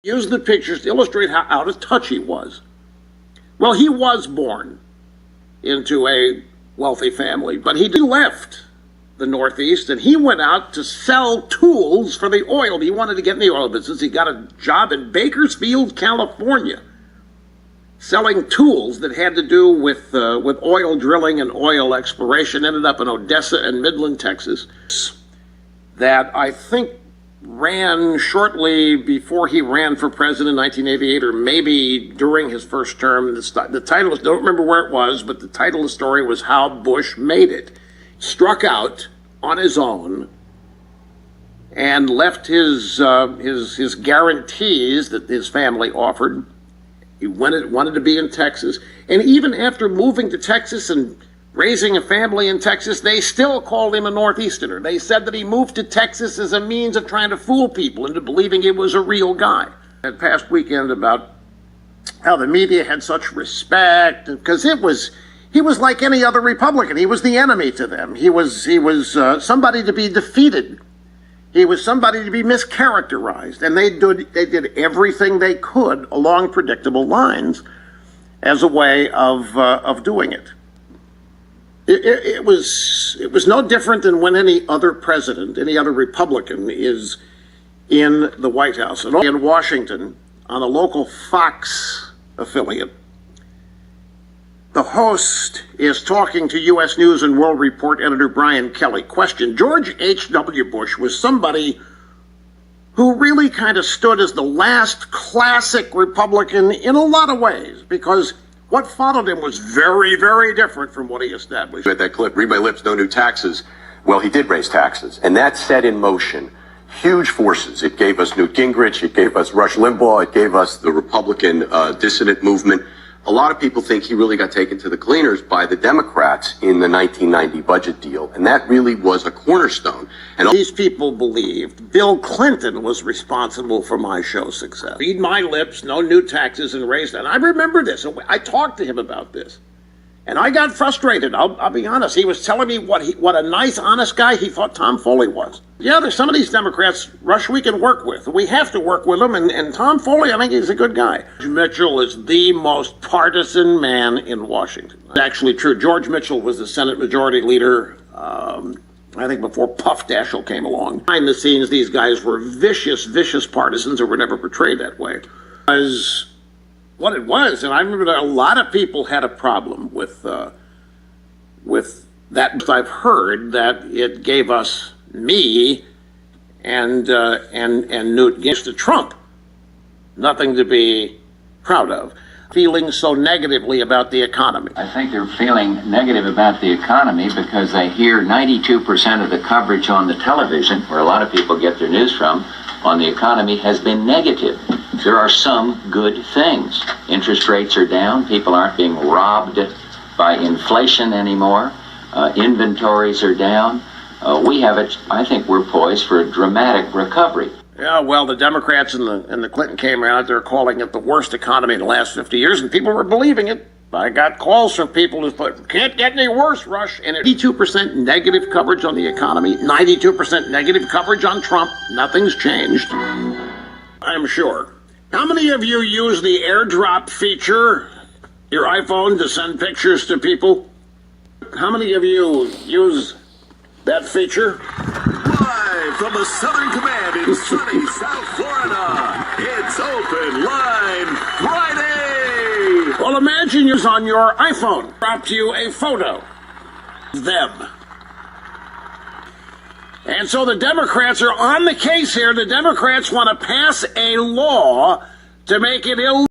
Use the pictures to illustrate how out of touch he was. Well, he was born into a wealthy family, but he left the Northeast and he went out to sell tools for the oil. He wanted to get in the oil business. He got a job in Bakersfield, California, selling tools that had to do with oil drilling and oil exploration. Ended up in Odessa and Midland, Texas, that I think ran shortly before he ran for president in 1988, or maybe during his first term. The title, don't remember where it was, but the title of the story was How Bush Made It. Struck out on his own and left his guarantees that his family offered. He wanted to be in Texas. And even after moving to Texas and raising a family in Texas, they still called him a Northeasterner. They said that he moved to Texas as a means of trying to fool people into believing he was a real guy. That past weekend about how the media had such respect, because he was like any other Republican. He was the enemy to them. He was somebody to be defeated. He was somebody to be mischaracterized. And they did everything they could along predictable lines as a way of doing it. It was no different than when any other president, any other Republican is in the White House. And in Washington, on a local Fox affiliate, the host is talking to U.S. News and World Report editor Brian Kelly. Question: George H.W. Bush was somebody who really kind of stood as the last classic Republican in a lot of ways, because what followed him was very, very different from what he established. Read that clip, read my lips, no new taxes. Well, he did raise taxes, and that set in motion huge forces. It gave us Newt Gingrich, it gave us Rush Limbaugh, it gave us the Republican dissident movement. A lot of people think he really got taken to the cleaners by the Democrats in the 1990 budget deal, and that really was a cornerstone. And these people believed Bill Clinton was responsible for my show's success. Read my lips, no new taxes, and raise that. And I remember this. I talked to him about this, and I got frustrated. I'll be honest. He was telling me what a nice, honest guy he thought Tom Foley was. Yeah, there's some of these Democrats, Rush, we can work with. We have to work with them, and Tom Foley, I think he's a good guy. George Mitchell is the most partisan man in Washington. It's actually true. George Mitchell was the Senate Majority Leader, I think before Puff Daschle came along. Behind the scenes, these guys were vicious, vicious partisans, or were never portrayed that way. It was what it was, and I remember that a lot of people had a problem with that. I've heard that it gave us me and Newt Gingrich to Trump. Nothing to be proud of. Feeling so negatively about the economy. I think they're feeling negative about the economy because they hear 92% of the coverage on the television, where a lot of people get their news from, on the economy has been negative. There are some good things. Interest rates are down. People aren't being robbed by inflation anymore. Inventories are down. I think we're poised for a dramatic recovery. Yeah, well, the Democrats and the Clinton came out there calling it the worst economy in the last 50 years, and people were believing it. I got calls from people who thought, can't get any worse, Rush. And 82% negative coverage on the economy, 92% negative coverage on Trump. Nothing's changed, I'm sure. How many of you use the AirDrop feature, your iPhone, to send pictures to people? How many of you use that feature? Live from the Southern Command in sunny South Florida, it's Open Line Friday! Well, imagine you're on your iPhone, dropped you a photo of them. And so the Democrats are on the case here. The Democrats want to pass a law to make it illegal